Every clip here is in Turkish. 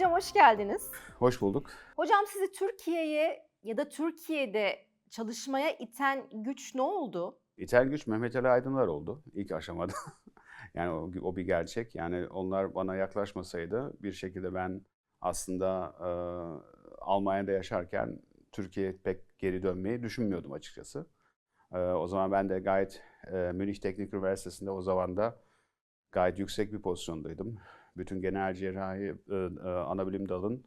Hocam hoş geldiniz. Hoş bulduk. Hocam sizi Türkiye'ye ya da Türkiye'de çalışmaya iten güç ne oldu? İthal güç Mehmet Ali Aydınlar oldu ilk aşamada. Yani o bir gerçek. Yani onlar bana yaklaşmasaydı bir şekilde ben aslında Almanya'da yaşarken Türkiye'ye pek geri dönmeyi düşünmüyordum açıkçası. O zaman ben de gayet Münih Teknik Üniversitesi'nde o zaman da gayet yüksek bir pozisyondaydım. Bütün genel cerrahi anabilim dalın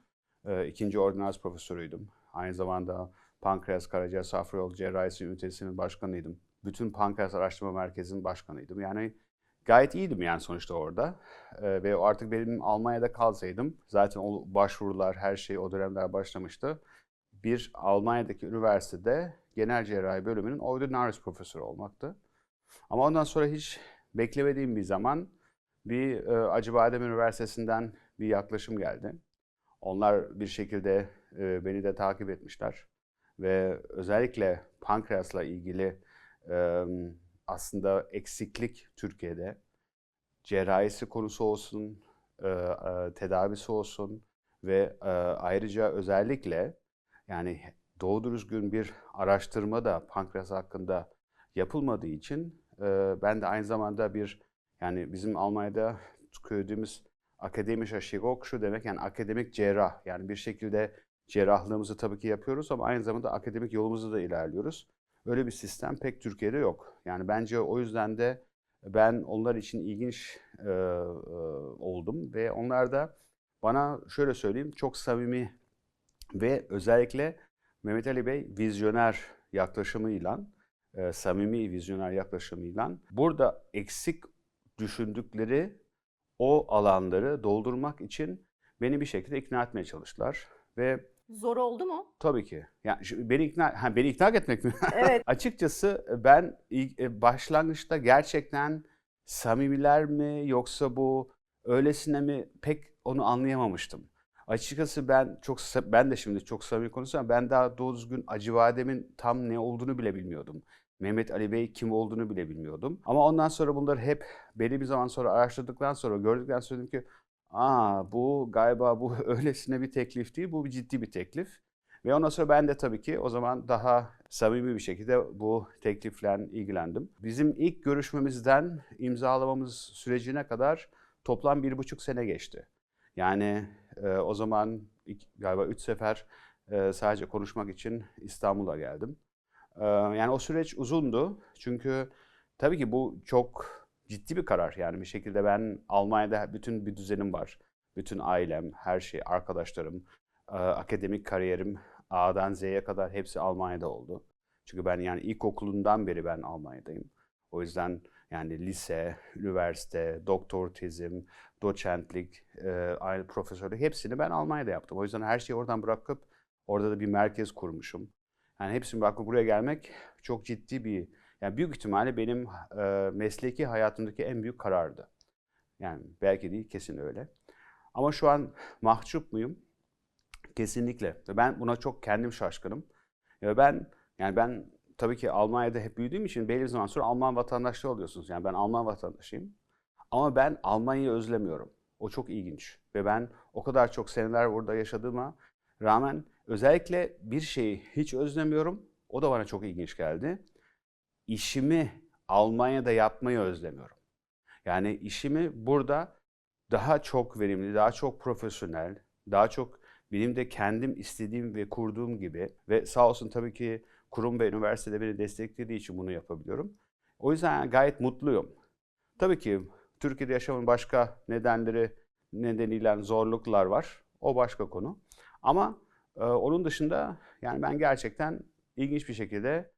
ikinci ordinans profesörüydüm. Aynı zamanda Pankreas, Karaciğer, Safra Yolu Cerrahisi Ünitesi'nin başkanıydım. Bütün Pankreas Araştırma Merkezi'nin başkanıydım. Yani gayet iyiydim yani sonuçta orada. Ve artık benim Almanya'da kalsaydım, zaten o başvurular, her şey o dönemler başlamıştı. Bir Almanya'daki üniversitede genel cerrahi bölümünün ordinaris profesörü olmaktı. Ama ondan sonra hiç beklemediğim bir zaman bir Acıbadem Üniversitesi'nden bir yaklaşım geldi. Onlar bir şekilde beni de takip etmişler ve özellikle pankreasla ilgili e, aslında eksiklik Türkiye'de cerrahisi konusu olsun, tedavisi olsun ve ayrıca özellikle yani doğru düzgün bir araştırma da pankreas hakkında yapılmadığı için ben de aynı zamanda yani bizim Almanya'da söylediğimiz akademischer Chirurg şu demek yani akademik cerrah yani bir şekilde cerrahlığımızı tabii ki yapıyoruz ama aynı zamanda akademik yolumuzu da ilerliyoruz. Öyle bir sistem pek Türkiye'de yok. Yani bence o yüzden de ben onlar için ilginç oldum ve onlar da bana şöyle söyleyeyim çok samimi ve özellikle Mehmet Ali Bey vizyoner yaklaşımıyla, samimi vizyoner yaklaşımıyla burada eksik düşündükleri o alanları doldurmak için beni bir şekilde ikna etmeye çalıştılar ve Zor oldu mu? tabii ki. Yani beni ikna etmek mi? Evet. Açıkçası ben başlangıçta gerçekten samimiler mi yoksa bu öylesine mi pek onu anlayamamıştım. Açıkçası ben de şimdi çok samimi konuşsam ben daha doğru düzgün Acıbadem'in tam ne olduğunu bile bilmiyordum. Mehmet Ali Bey kim olduğunu bile bilmiyordum. Ama ondan sonra bunları hep belli bir zaman sonra araştırdıktan sonra gördükten sonra dedim ki bu galiba bu öylesine bir teklif değil, bu bir ciddi bir teklif. Ve ondan sonra ben de tabii ki o zaman daha samimi bir şekilde bu teklifle ilgilendim. Bizim ilk görüşmemizden imzalamamız sürecine kadar toplam 1,5 sene geçti. Yani o zaman galiba 3 sefer sadece konuşmak için İstanbul'a geldim. Yani o süreç uzundu. Çünkü tabii ki bu çok ciddi bir karar. Yani bir şekilde ben Almanya'da bütün bir düzenim var. Bütün ailem, her şey, arkadaşlarım, akademik kariyerim A'dan Z'ye kadar hepsi Almanya'da oldu. Çünkü ben yani ilkokulundan beri ben Almanya'dayım. O yüzden yani lise, üniversite, doktor tezim, doçentlik, aynı profesörlük hepsini ben Almanya'da yaptım. O yüzden her şeyi oradan bırakıp orada da bir merkez kurmuşum. Yani hepsini bırakıp buraya gelmek çok ciddi yani büyük ihtimalle benim mesleki hayatımdaki en büyük karardı. Yani belki değil, kesin öyle. Ama şu an mahcup muyum? Kesinlikle. Ve ben buna çok kendim şaşkınım. Ben tabii ki Almanya'da hep büyüdüğüm için belli bir zaman sonra Alman vatandaşlığı oluyorsunuz. Yani ben Alman vatandaşıyım. Ama ben Almanya'yı özlemiyorum. O çok ilginç. Ve ben o kadar çok seneler burada yaşadığıma rağmen özellikle bir şeyi hiç özlemiyorum. O da bana çok ilginç geldi. İşimi Almanya'da yapmayı özlemiyorum. Yani işimi burada daha çok verimli, daha çok profesyonel, daha çok benim de kendim istediğim ve kurduğum gibi ve sağ olsun tabii ki kurum ve üniversitede beni desteklediği için bunu yapabiliyorum. O yüzden gayet mutluyum. Tabii ki Türkiye'de yaşamın başka nedeniyle zorluklar var. O başka konu. Ama onun dışında yani ben gerçekten ilginç bir şekilde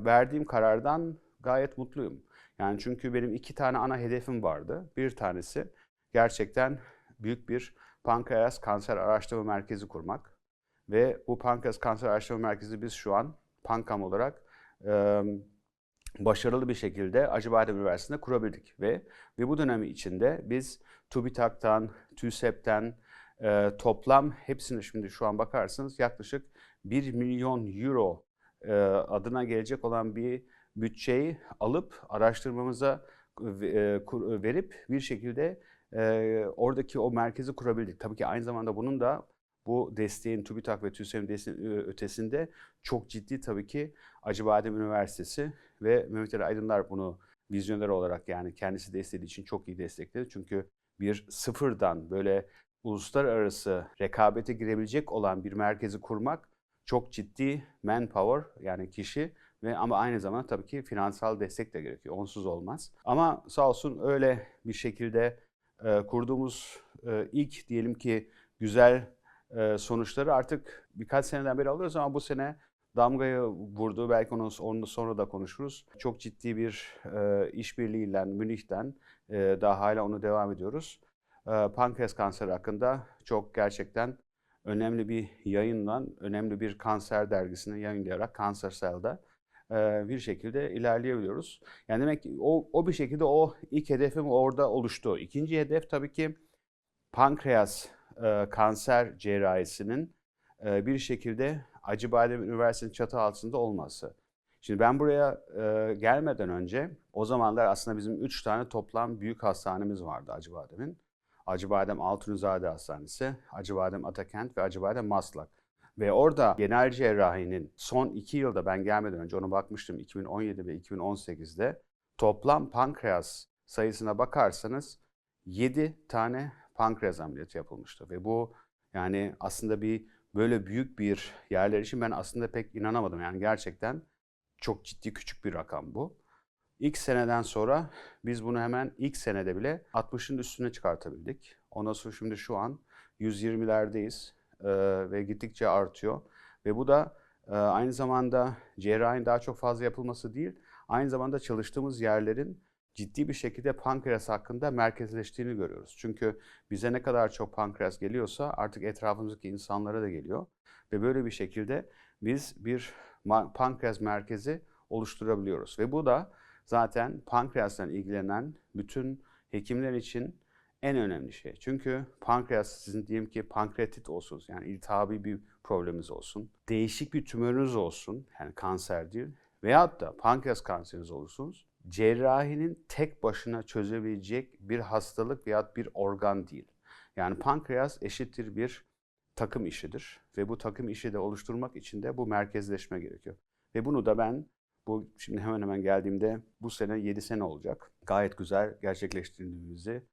verdiğim karardan gayet mutluyum. Yani çünkü benim 2 tane ana hedefim vardı. Bir tanesi gerçekten büyük bir pankreas kanser araştırma merkezi kurmak. Ve bu pankreas kanser araştırma merkezi biz şu an Pankam olarak e, başarılı bir şekilde Acıbadem Üniversitesi'nde kurabildik. Ve bu dönemi içinde biz TÜBİTAK'tan, TÜSEP'ten toplam hepsini şimdi şu an bakarsınız yaklaşık 1 milyon euro adına gelecek olan bir bütçeyi alıp araştırmamıza verip bir şekilde oradaki o merkezi kurabildik. Tabii ki aynı zamanda bunun da bu desteğin, TÜBİTAK ve TÜSEV'in desteğinin ötesinde çok ciddi tabii ki Acıbadem Üniversitesi ve Mehmet Ali Aydınlar bunu vizyoner olarak, yani kendisi de istediği için çok iyi destekledi. Çünkü bir sıfırdan böyle uluslararası rekabete girebilecek olan bir merkezi kurmak çok ciddi manpower, yani kişi ve ama aynı zamanda tabii ki finansal destek de gerekiyor. Onsuz olmaz. Ama sağ olsun öyle bir şekilde kurduğumuz ilk diyelim ki güzel sonuçları artık birkaç seneden beri alıyoruz ama bu sene damgayı vurdu. Belki onu sonra da konuşuruz. Çok ciddi bir işbirliğiyle Münih'ten daha hala onu devam ediyoruz. Pankreas kanseri hakkında çok gerçekten önemli bir yayınla, önemli bir kanser dergisini yayınlayarak Cancer Cell'da bir şekilde ilerleyebiliyoruz. Yani demek ki o bir şekilde o ilk hedefim orada oluştu. İkinci hedef tabii ki pankreas kanser cerrahisinin bir şekilde Acıbadem Üniversitesi'nin çatı altında olması. Şimdi ben buraya gelmeden önce o zamanlar aslında bizim 3 tane toplam büyük hastanemiz vardı Acıbadem'in. Acıbadem Altunizade Hastanesi, Acıbadem Atakent ve Acıbadem Maslak. Ve orada genel cerrahinin son 2 yılda ben gelmeden önce ona bakmıştım 2017 ve 2018'de toplam pankreas sayısına bakarsanız 7 tane pankreas ameliyatı yapılmıştı. Ve bu yani aslında böyle büyük bir yerler için ben aslında pek inanamadım. Yani gerçekten çok ciddi küçük bir rakam bu. İlk seneden sonra biz bunu hemen ilk senede bile 60'ın üstüne çıkartabildik. Ondan sonra şimdi şu an 120'lerdeyiz ve gittikçe artıyor. Ve bu da aynı zamanda cerrahinin daha çok fazla yapılması değil, aynı zamanda çalıştığımız yerlerin ciddi bir şekilde pankreas hakkında merkezleştiğini görüyoruz. Çünkü bize ne kadar çok pankreas geliyorsa artık etrafımızdaki insanlara da geliyor. Ve böyle bir şekilde biz bir pankreas merkezi oluşturabiliyoruz. Ve bu da zaten pankreasla ilgilenen bütün hekimler için en önemli şey. Çünkü pankreas sizin diyelim ki pankreatit olsun, yani iltihabi bir probleminiz olsun, değişik bir tümörünüz olsun, yani kanser değil, veyahut da pankreas kanseriniz olursunuz, cerrahinin tek başına çözebilecek bir hastalık veyahut bir organ değil. Yani pankreas eşittir bir takım işidir ve bu takım işi de oluşturmak için de bu merkezleşme gerekiyor. Ve bunu da ben şimdi hemen hemen geldiğimde bu sene 7 sene olacak. Gayet güzel gerçekleştirdiğimizi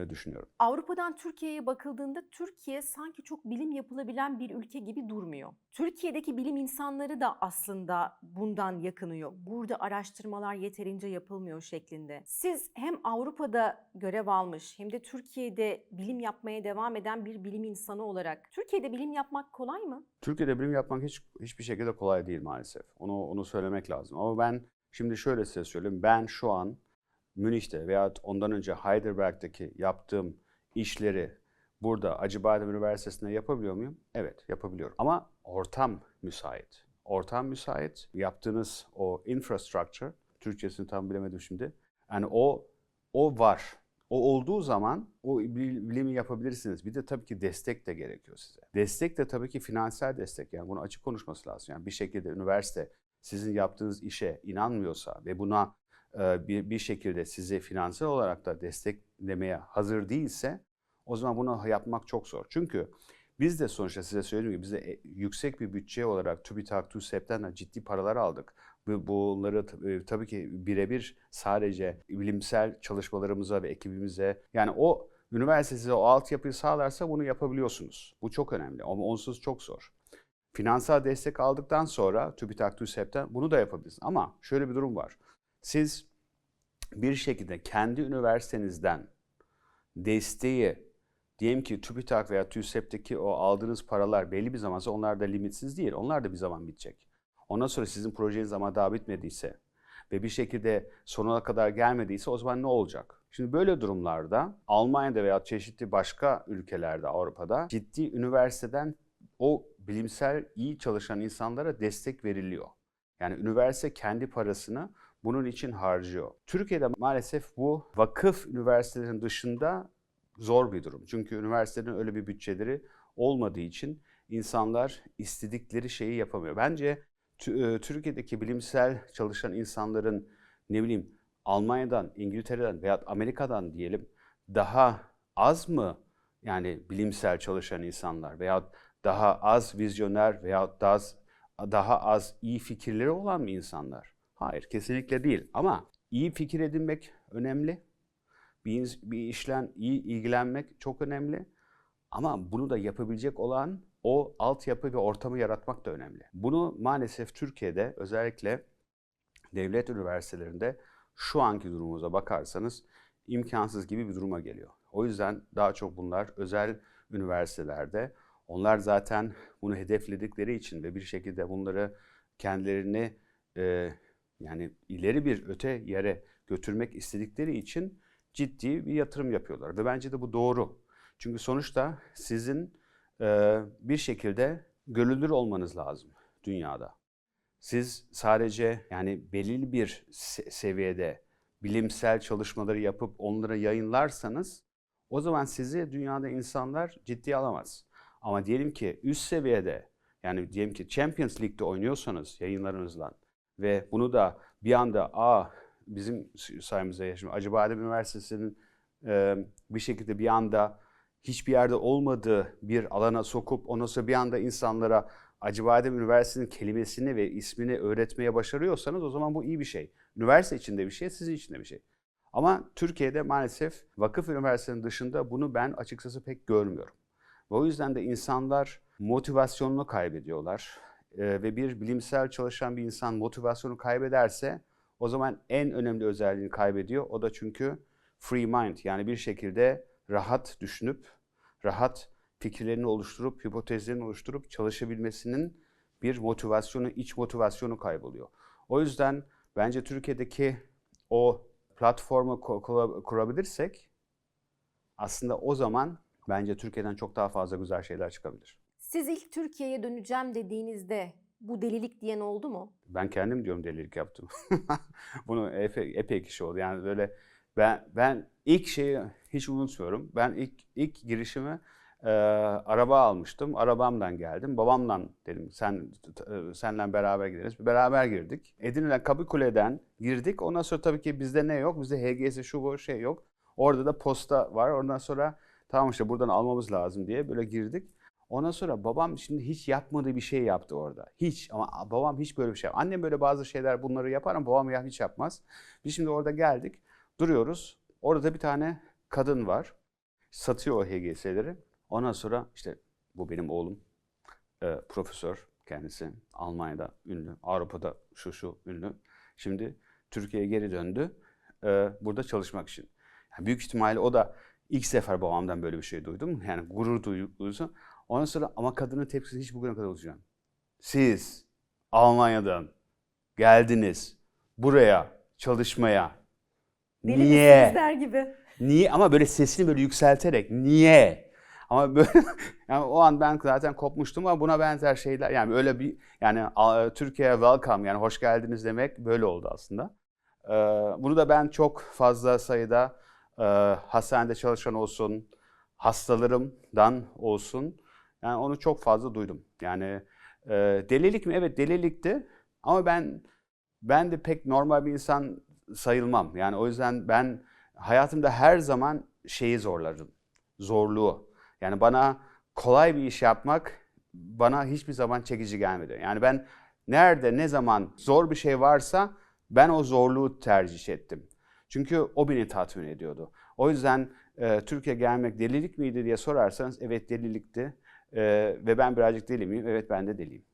düşünüyorum. Avrupa'dan Türkiye'ye bakıldığında Türkiye sanki çok bilim yapılabilen bir ülke gibi durmuyor. Türkiye'deki bilim insanları da aslında bundan yakınıyor. Burada araştırmalar yeterince yapılmıyor şeklinde. Siz hem Avrupa'da görev almış hem de Türkiye'de bilim yapmaya devam eden bir bilim insanı olarak Türkiye'de bilim yapmak kolay mı? Türkiye'de bilim yapmak hiçbir şekilde kolay değil maalesef. Onu söylemek lazım. Ama ben şimdi şöyle size söyleyeyim. Ben şu an Münih'te veya ondan önce Heidelberg'deki yaptığım işleri burada Acıbadem Üniversitesi'nde yapabiliyor muyum? Evet, yapabiliyorum. Ama ortam müsait. Ortam müsait. Yaptığınız o infrastructure, Türkçesini tam bilemedim şimdi. Yani o var. O olduğu zaman o bilimi yapabilirsiniz. Bir de tabii ki destek de gerekiyor size. Destek de tabii ki finansal destek. Yani bunu açık konuşması lazım. Yani bir şekilde üniversite sizin yaptığınız işe inanmıyorsa ve buna bir şekilde sizi finansal olarak da desteklemeye hazır değilse o zaman bunu yapmak çok zor. Çünkü biz de sonuçta size söylediğim gibi biz de yüksek bir bütçe olarak TÜBİTAK, TÜSEP'ten de ciddi paralar aldık. Bunları tabii ki birebir sadece bilimsel çalışmalarımıza ve ekibimize, yani o üniversite size o altyapıyı sağlarsa bunu yapabiliyorsunuz. Bu çok önemli ama onsuz çok zor. Finansal destek aldıktan sonra TÜBİTAK, TÜSEP'ten bunu da yapabilirsiniz. Ama şöyle bir durum var. Siz bir şekilde kendi üniversitenizden desteği, diyelim ki TÜBİTAK veya TÜSEP'teki o aldığınız paralar belli bir zaman sonra onlar da limitsiz değil. Onlar da bir zaman bitecek. Ondan sonra sizin projeniz ama daha bitmediyse ve bir şekilde sonuna kadar gelmediyse o zaman ne olacak? Şimdi böyle durumlarda Almanya'da veya çeşitli başka ülkelerde Avrupa'da ciddi üniversiteden o bilimsel iyi çalışan insanlara destek veriliyor. Yani üniversite kendi parasını bunun için harcıyor. Türkiye'de maalesef bu vakıf üniversitelerin dışında zor bir durum. Çünkü üniversitelerin öyle bir bütçeleri olmadığı için insanlar istedikleri şeyi yapamıyor. Bence Türkiye'deki bilimsel çalışan insanların ne bileyim Almanya'dan, İngiltere'den veya Amerika'dan diyelim daha az mı yani bilimsel çalışan insanlar veya daha az vizyoner veya daha az iyi fikirleri olan mı insanlar? Hayır, kesinlikle değil. Ama iyi fikir edinmek önemli. Bir işle iyi ilgilenmek çok önemli. Ama bunu da yapabilecek olan o altyapı ve ortamı yaratmak da önemli. Bunu maalesef Türkiye'de özellikle devlet üniversitelerinde şu anki durumumuza bakarsanız imkansız gibi bir duruma geliyor. O yüzden daha çok bunlar özel üniversitelerde. Onlar zaten bunu hedefledikleri için ve bir şekilde bunları kendilerini yani ileri bir öte yere götürmek istedikleri için ciddi bir yatırım yapıyorlar. Ve bence de bu doğru. Çünkü sonuçta sizin bir şekilde görülür olmanız lazım dünyada. Siz sadece yani belirli bir seviyede bilimsel çalışmaları yapıp onları yayınlarsanız o zaman sizi dünyada insanlar ciddiye alamaz. Ama diyelim ki üst seviyede yani diyelim ki Champions League'de oynuyorsanız yayınlarınızla ve bunu da bir anda bizim sayemizde yaşıyor. Acıbadem Üniversitesi'nin bir şekilde bir anda hiçbir yerde olmadığı bir alana sokup ondan sonra bir anda insanlara Acıbadem Üniversitesi'nin kelimesini ve ismini öğretmeye başarıyorsanız o zaman bu iyi bir şey. Üniversite içinde bir şey, sizin için de bir şey. Ama Türkiye'de maalesef vakıf üniversitenin dışında bunu ben açıkçası pek görmüyorum. Ve o yüzden de insanlar motivasyonunu kaybediyorlar. Ve bir bilimsel çalışan bir insan motivasyonu kaybederse o zaman en önemli özelliğini kaybediyor. O da çünkü free mind yani bir şekilde rahat düşünüp, rahat fikirlerini oluşturup, hipotezlerini oluşturup çalışabilmesinin bir motivasyonu, iç motivasyonu kayboluyor. O yüzden bence Türkiye'deki o platformu kurabilirsek aslında o zaman bence Türkiye'den çok daha fazla güzel şeyler çıkabilir. Siz ilk Türkiye'ye döneceğim dediğinizde bu delilik diyen oldu mu? Ben kendim diyorum delilik yaptım. Bunu epey kişi oldu. Yani böyle ben ilk şeyi hiç unutmuyorum. Ben ilk girişimi araba almıştım. Arabamdan geldim. Babamla dedim senle beraber gideriz. Beraber girdik. Edirne Kapıkule'den girdik. Ondan sonra tabii ki bizde ne yok? Bizde HGS şu bu şey yok. Orada da posta var. Ondan sonra tamam işte buradan almamız lazım diye böyle girdik. Ondan sonra babam şimdi hiç yapmadığı bir şey yaptı orada. Hiç ama babam hiç böyle bir şey yapmaz. Annem böyle bazı şeyler bunları yapar ama babam hiç yapmaz. Biz şimdi orada geldik, duruyoruz. Orada bir tane kadın var. Satıyor o HGS'leri. Ondan sonra işte bu benim oğlum. Profesör kendisi. Almanya'da ünlü. Avrupa'da şu ünlü. Şimdi Türkiye'ye geri döndü. Burada çalışmak için. Yani büyük ihtimalle o da ilk sefer babamdan böyle bir şey duydum. Yani gurur duygusu. Ondan sonra ama kadının tepkisi hiç bugüne kadar olacak. Siz Almanya'dan geldiniz buraya çalışmaya. Deli Niye? misiniz der gibi. Niye? Ama böyle sesini böyle yükselterek. Niye? Ama böyle yani o an ben zaten kopmuştum ama buna benzer şeyler yani öyle bir yani Türkiye'ye welcome yani hoş geldiniz demek böyle oldu aslında. Bunu da ben çok fazla sayıda hastanede çalışan olsun, hastalarımdan olsun yani onu çok fazla duydum. Yani delilik mi? Evet delilikti ama ben de pek normal bir insan sayılmam. Yani o yüzden ben hayatımda her zaman şeyi zorladım. Zorluğu. Yani bana kolay bir iş yapmak bana hiçbir zaman çekici gelmedi. Yani ben nerede ne zaman zor bir şey varsa ben o zorluğu tercih ettim. Çünkü o beni tatmin ediyordu. O yüzden Türkiye'ye gelmek delilik miydi diye sorarsanız evet delilikti. Ve ben birazcık deli miyim? Evet ben de deliyim.